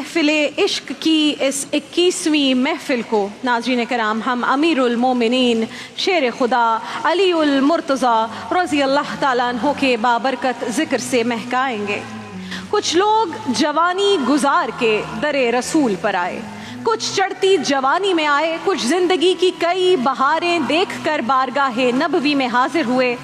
महफिल इश्क की इस 21वीं महफिल को नाज़रीन कराम हम अमीरुल मोमिनीन शेर खुदा अली उल मुर्तज़ा रज़ी अल्लाह ताला अन्हु के बाबरकत ज़िक्र से महकाएंगे। कुछ लोग जवानी गुजार के दरे रसूल पर आए, कुछ चढ़ती जवानी में आए, कुछ जिंदगी की कई बहारें देख कर बारगाहे नबवी में हाजिर हुए।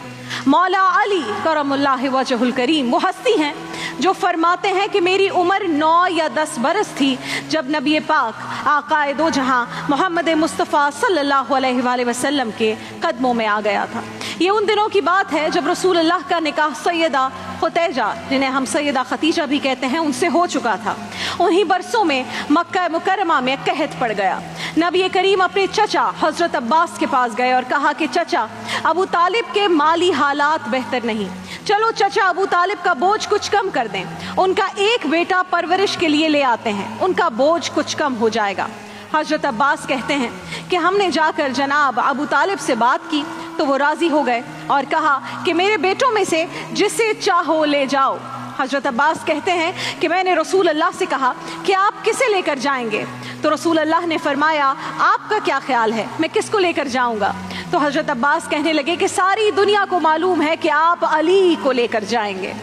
मौला अली करमुल्लाह वजहुल करीम वो हस्ती हैं जो फरमाते हैं कि मेरी उम्र 9 या 10 बरस थी जब नबी पाक आकाए दो जहां मोहम्मद मुस्तफ़ा सल्लल्लाहु अलैहि वसल्लम के कदमों में आ गया था। ये उन दिनों की बात है जब रसूल अल्लाह का निकाह सैयदा खुतैजा, जिन्हें हम सैयदा खतीजा भी कहते हैं, उनसे हो चुका था। उन्हीं बरसों में मक्का मुकरमा में कहत पड़ गया। नबी करीम अपने चचा हज़रत अब्बास के पास गए और कहा कि चचा, अबू तालिब के माली हालात बेहतर नहीं, चलो चचा अबू तालिब का बोझ कुछ कम कर दें, उनका एक बेटा परवरिश के लिए ले आते हैं, उनका बोझ कुछ कम हो जाएगा। हज़रत अब्बास कहते हैं कि हमने जाकर जनाब अबू तालिब से बात की तो वो राज़ी हो गए और कहा कि मेरे बेटों में से जिसे चाहो ले जाओ। हज़रत अब्बास कहते हैं कि मैंने रसूल अल्लाह से कहा कि आप किसे लेकर जाएंगे, तो रसूल अल्लाह ने फरमाया आपका क्या ख्याल है, मैं किसको लेकर जाऊंगा? तो हज़रत अब्बास कहने लगे कि सारी दुनिया को मालूम है कि आप अली को लेकर जाएंगे,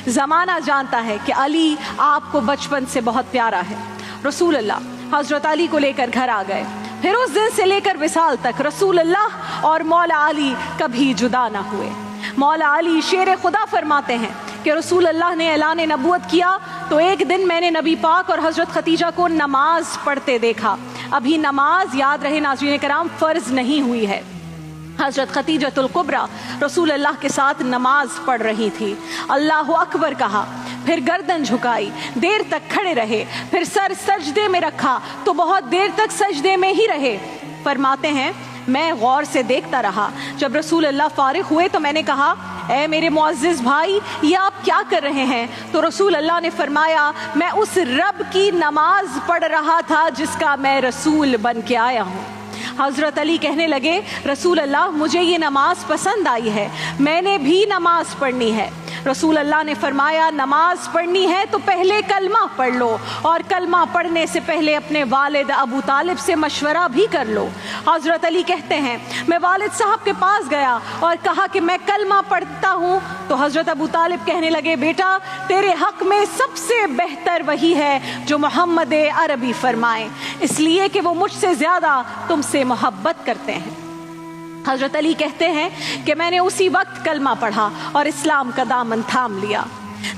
ज़माना जानता है कि अली आपको बचपन से बहुत प्यारा है। रसूल अल्लाह हज़रत अली को लेकर घर आ गए। फिर उस दिन से लेकर विसाल तक रसूल अल्लाह और मौला अली कभी जुदा ना हुए। मौला अली शेर खुदा फरमाते हैं कि रसूल अल्लाह ने ऐलान नबूवत किया तो एक दिन मैंने नबी पाक और हज़रत खतीजा को नमाज पढ़ते देखा। अभी नमाज, याद रहे नाज़रीन कराम, फ़र्ज नहीं हुई है। हज़रत खतीजतुल कुबरा रसूल अल्लाह के साथ नमाज पढ़ रही थी। अल्लाहु अकबर कहा, फिर गर्दन झुकाई, देर तक खड़े रहे, फिर सर सजदे में रखा तो बहुत देर तक सजदे में ही रहे। फरमाते हैं मैं गौर से देखता रहा, जब रसूल अल्लाह फारिग हुए तो मैंने कहा, ए मेरे मुअज़्ज़िज़ भाई, ये आप क्या कर रहे हैं? तो रसूल अल्लाह ने फरमाया, मैं उस रब की नमाज पढ़ रहा था जिसका मैं रसूल बन के आया हूँ। हज़रत अली कहने लगे, रसूल अल्लाह मुझे ये नमाज पसंद आई है, मैंने भी नमाज पढ़नी है। रसूल अल्लाह ने फरमाया नमाज पढ़नी है तो पहले कलमा पढ़ लो, और कलमा पढ़ने से पहले अपने वालिद अबू तालिब से मशवरा भी कर लो। हज़रत अली कहते हैं मैं वालिद साहब के पास गया और कहा कि मैं कलमा पढ़ता हूँ, तो हज़रत अबू तालिब कहने लगे, बेटा तेरे हक़ में सबसे बेहतर वही है जो मोहम्मद अरबी फरमाए, इसलिए कि वो मुझसे ज़्यादा तुमसे मोहब्बत करते हैं। हज़रत अली कहते हैं कि मैंने उसी वक्त कलमा पढ़ा और इस्लाम का दामन थाम लिया।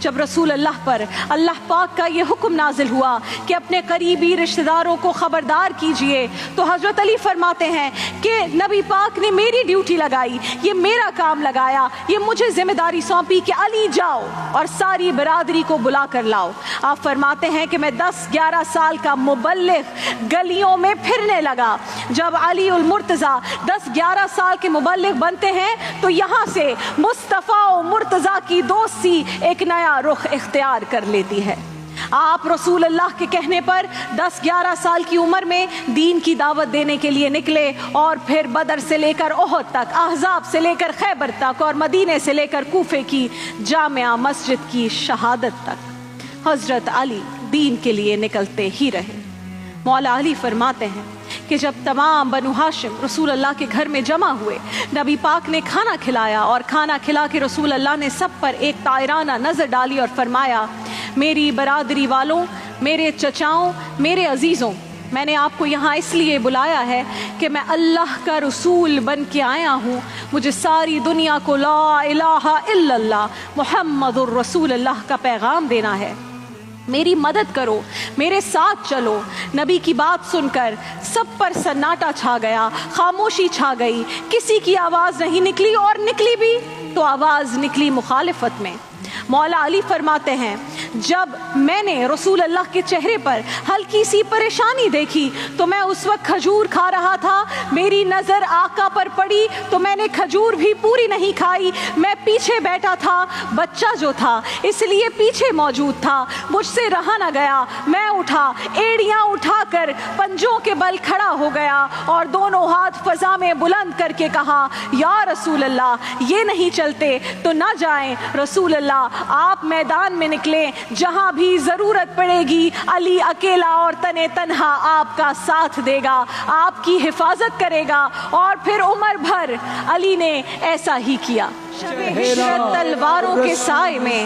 जब रसूल अल्लाह पर अल्लाह पाक का ये हुक्म नाजिल हुआ कि अपने करीबी रिश्तेदारों को ख़बरदार कीजिए, तो हज़रत अली फरमाते हैं कि नबी पाक ने मेरी ड्यूटी लगाई, ये मेरा काम लगाया, ये मुझे जिम्मेदारी सौंपी कि अली जाओ और सारी बरादरी को बुला कर लाओ। आप फरमाते हैं कि मैं 10-11 साल का मुबल्लिग गलियों में फिरने लगा। जब अली उल मुर्तज़ा 10-11 साल के मुबल्लिग बनते हैं तो यहाँ से मुस्तफ़ा और मुर्तज़ा की दोस्ती एक नया रुख इख्तियार कर लेती है। आप रसूल अल्लाह के कहने पर 10-11 साल की उम्र में दीन की दावत देने के लिए निकले, और फिर बदर से लेकर ओहद तक, अहज़ाब से लेकर खैबर तक, और मदीने से लेकर कूफे की जामिया मस्जिद की शहादत तक हज़रत अली दीन के लिए निकलते ही रहे। मौला अली फरमाते हैं कि जब तमाम बनु हाशिम रसूल अल्लाह के घर में जमा हुए, नबी पाक ने खाना खिलाया, और खाना खिला के रसूल अल्लाह ने सब पर एक तायराना नज़र डाली और फरमाया, मेरी बरादरी वालों, मेरे चचाओं, मेरे अजीज़ों, मैंने आपको यहाँ इसलिए बुलाया है कि मैं अल्लाह का रसूल बन के आया हूँ। मुझे सारी दुनिया को ला इलाहा इल्लल्लाह मुहम्मदुर रसूलुल्लाह का पैगाम देना है। मेरी मदद करो, मेरे साथ चलो। नबी की बात सुनकर सब पर सन्नाटा छा गया, खामोशी छा गई, किसी की आवाज़ नहीं निकली, और निकली भी तो आवाज़ निकली मुखालिफत में। मौला अली फरमाते हैं जब मैंने रसूल अल्लाह के चेहरे पर हल्की सी परेशानी देखी तो मैं उस वक्त खजूर खा रहा था, मेरी नज़र आका पर पड़ी तो मैंने खजूर भी पूरी नहीं खाई। मैं पीछे बैठा था, बच्चा जो था इसलिए पीछे मौजूद था, मुझसे रहा न गया। मैं उठा, एड़ियाँ उठाकर पंजों के बल खड़ा हो गया और दोनों हाथ फजा में बुलंद करके कहा, या रसूल अल्लाह ये नहीं चलते तो ना जाएं। रसूल अल्लाह आप मैदान में निकले, جہاں بھی ضرورت پڑے گی علی اکیلا اور تنے تنہا آپ کا ساتھ دے گا، آپ کی حفاظت کرے گا۔ اور پھر عمر بھر علی نے ایسا ہی کیا۔ شب ہجرت تلواروں کے سائے میں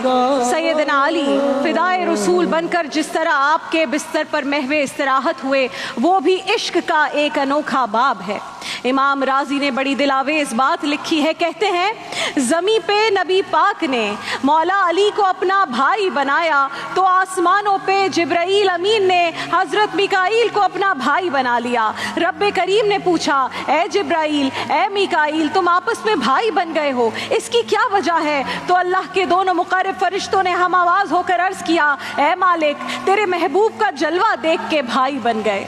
سیدنا علی فدائے رسول بن کر جس طرح آپ کے بستر پر محو استراحت ہوئے، وہ بھی عشق کا ایک انوکھا باب ہے۔ امام رازی نے بڑی دلاویز بات لکھی ہے، کہتے ہیں زمیں پہ نبی پاک نے مولا علی کو اپنا بھائی بنایا تو آسمانوں پہ جبرائیل امین نے حضرت میکائیل کو اپنا بھائی بنا لیا۔ رب کریم نے پوچھا، اے جبرائیل، اے میکائیل، تم آپس میں بھائی بن گئے ہو، اس کی کیا وجہ ہے؟ تو اللہ کے دونوں مقرب فرشتوں نے ہم آواز ہو کر عرض کیا، اے مالک، تیرے محبوب کا جلوہ دیکھ کے بھائی بن گئے۔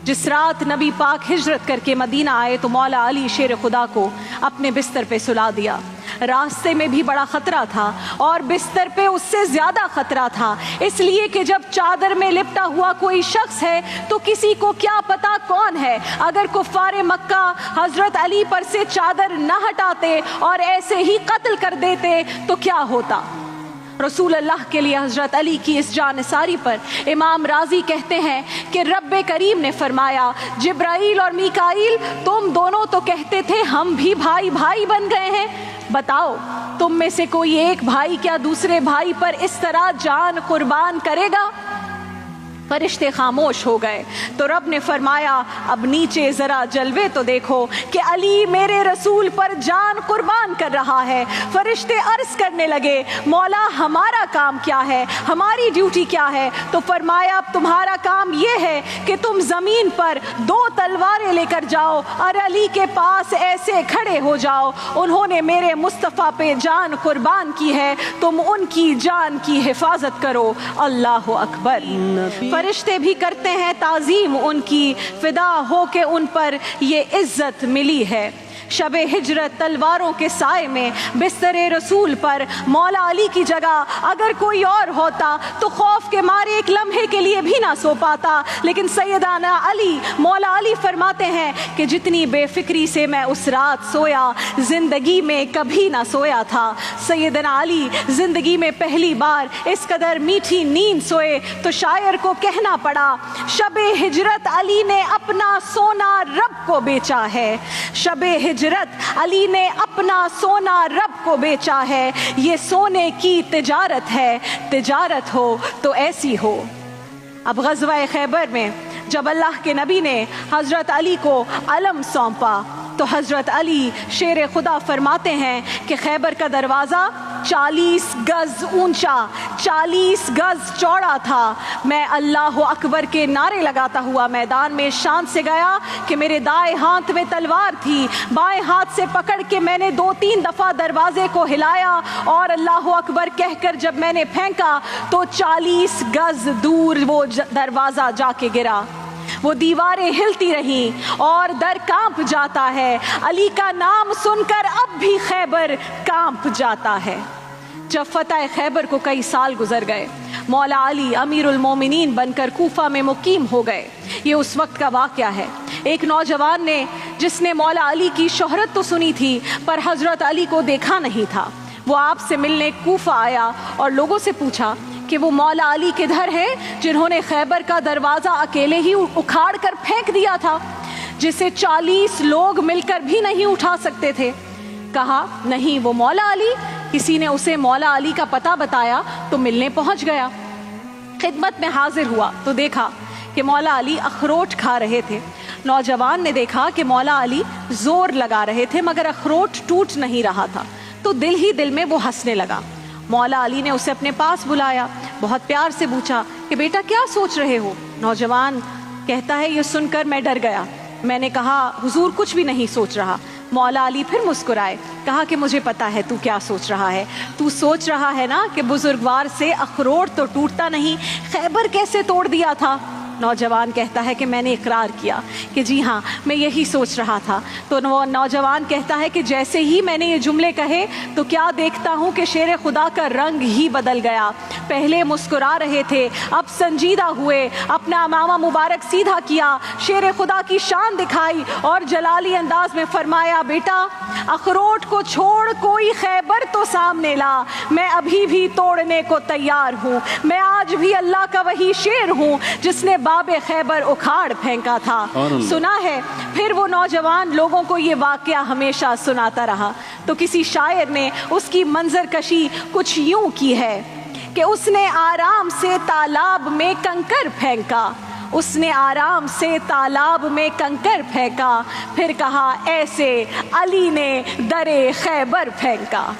جس رات نبی پاک ہجرت کر کے مدینہ آئے تو مولا علی شیر خدا کو اپنے بستر پہ سلا دیا۔ راستے میں بھی بڑا خطرہ تھا اور بستر پہ اس سے زیادہ خطرہ تھا، اس لیے کہ جب چادر میں لپٹا ہوا کوئی شخص ہے تو کسی کو کیا پتا کون ہے۔ اگر کفار مکہ حضرت علی پر سے چادر نہ ہٹاتے اور ایسے ہی قتل کر دیتے تو کیا ہوتا؟ رسول اللہ کے لیے حضرت علی کی اس جانثاری پر امام رازی کہتے ہیں کہ رب کریم نے فرمایا، جبرائیل اور میکائیل، تم دونوں تو کہتے تھے ہم بھی بھائی بھائی بن گئے ہیں، بتاؤ تم میں سے کوئی ایک بھائی کیا دوسرے بھائی پر اس طرح جان قربان کرے گا؟ فرشتے خاموش ہو گئے تو رب نے فرمایا، اب نیچے ذرا جلوے تو دیکھو کہ علی میرے رسول پر جان قربان کر رہا ہے۔ فرشتے عرض کرنے لگے، مولا ہمارا کام کیا ہے، ہماری ڈیوٹی کیا ہے؟ تو فرمایا، اب تمہارا کام یہ ہے کہ تم زمین پر 2 تلواریں لے کر جاؤ اور علی کے پاس ایسے کھڑے ہو جاؤ، انہوں نے میرے مصطفیٰ پہ جان قربان کی ہے، تم ان کی جان کی حفاظت کرو۔ اللہ اکبر۔ فرشتے بھی کرتے ہیں تعظیم ان کی، فدا ہو کے ان پر یہ عزت ملی ہے۔ شب ہجرت تلواروں کے سائے میں بستر رسول پر مولا علی کی جگہ اگر کوئی اور ہوتا تو خوف کے مارے ایک لمحے کے لیے بھی نہ سو پاتا، لیکن سیدنا علی، مولا علی فرماتے ہیں کہ جتنی بے فکری سے میں اس رات سویا، زندگی میں کبھی نہ سویا تھا۔ سیدنا علی زندگی میں پہلی بار اس قدر میٹھی نیند سوئے تو شاعر کو کہنا پڑا، شب ہجرت علی نے اپنا سونا رب کو بیچا ہے، شب ہجرت علی نے اپنا سونا رب کو بیچا ہے، یہ سونے کی تجارت ہے، تجارت ہو تو ایسی ہو۔ اب غزوہ خیبر میں جب اللہ کے نبی نے حضرت علی کو علم سونپا تو حضرت علی شیر خدا فرماتے ہیں کہ خیبر کا دروازہ 40 گز اونچا، 40 گز چوڑا تھا۔ میں اللہ اکبر کے نعرے لگاتا ہوا میدان میں شان سے گیا کہ میرے دائیں ہاتھ میں تلوار تھی، بائیں ہاتھ سے پکڑ کے میں نے 2-3 دفعہ دروازے کو ہلایا اور اللہ اکبر کہہ کر جب میں نے پھینکا تو 40 گز دور وہ دروازہ جا کے گرا۔ وہ دیواریں ہلتی رہیں اور در کانپ جاتا ہے، علی کا نام سن کر اب بھی خیبر کانپ جاتا ہے۔ جب فتح خیبر کو کئی سال گزر گئے، مولا علی امیر المومنین بن کر کوفہ میں مقیم ہو گئے۔ یہ اس وقت کا واقعہ ہے۔ ایک نوجوان نے جس نے مولا علی کی شہرت تو سنی تھی پر حضرت علی کو دیکھا نہیں تھا، وہ آپ سے ملنے کوفہ آیا اور لوگوں سے پوچھا کہ وہ مولا علی کدھر ہے جنہوں نے خیبر کا دروازہ اکیلے ہی اکھاڑ کر پھینک دیا تھا، جسے 40 لوگ مل کر بھی نہیں اٹھا سکتے تھے؟ کہا نہیں، وہ مولا علی۔ کسی نے اسے مولا علی کا پتہ بتایا تو ملنے پہنچ گیا۔ خدمت میں حاضر ہوا تو دیکھا کہ مولا علی اخروٹ کھا رہے تھے۔ نوجوان نے دیکھا کہ مولا علی زور لگا رہے تھے مگر اخروٹ ٹوٹ نہیں رہا تھا، تو دل ہی دل میں وہ ہنسنے لگا۔ مولا علی نے اسے اپنے پاس بلایا، بہت پیار سے پوچھا کہ بیٹا کیا سوچ رہے ہو؟ نوجوان کہتا ہے یہ سن کر میں ڈر گیا۔ میں نے کہا حضور کچھ بھی نہیں سوچ رہا۔ مولا علی پھر مسکرائے، کہا کہ مجھے پتا ہے تو کیا سوچ رہا ہے، تو سوچ رہا ہے نا کہ بزرگوار سے اخروٹ تو ٹوٹتا نہیں، خیبر کیسے توڑ دیا تھا؟ नौजवान कहता है कि मैंने इकरार किया कि जी हाँ मैं यही सोच रहा था। तो वो नौजवान कहता है कि जैसे ही मैंने ये जुमले कहे तो क्या देखता हूँ कि शेर खुदा का रंग ही बदल गया। पहले मुस्कुरा रहे थे, अब संजीदा हुए, अपना अमामा मुबारक सीधा किया, शेर खुदा की शान दिखाई और जलाली अंदाज में फरमाया, बेटा अखरोट को छोड़ कोई खैबर तो सामने ला, मैं अभी भी तोड़ने को तैयार हूँ, मैं आज भी अल्लाह का वही शेर हूँ जिसने बाबे खैबर उखाड़ फेंका था। सुना है। फिर वो नौजवान लोगों को ये वाकया हमेशा सुनाता रहा। तो किसी शायर ने उसकी मंजर कशी कुछ यूं की है कि उसने आराम से तालाब में कंकर फेंका, उसने आराम से तालाब में कंकर फेंका, फिर कहा ऐसे अली ने दरे खैबर फेंका।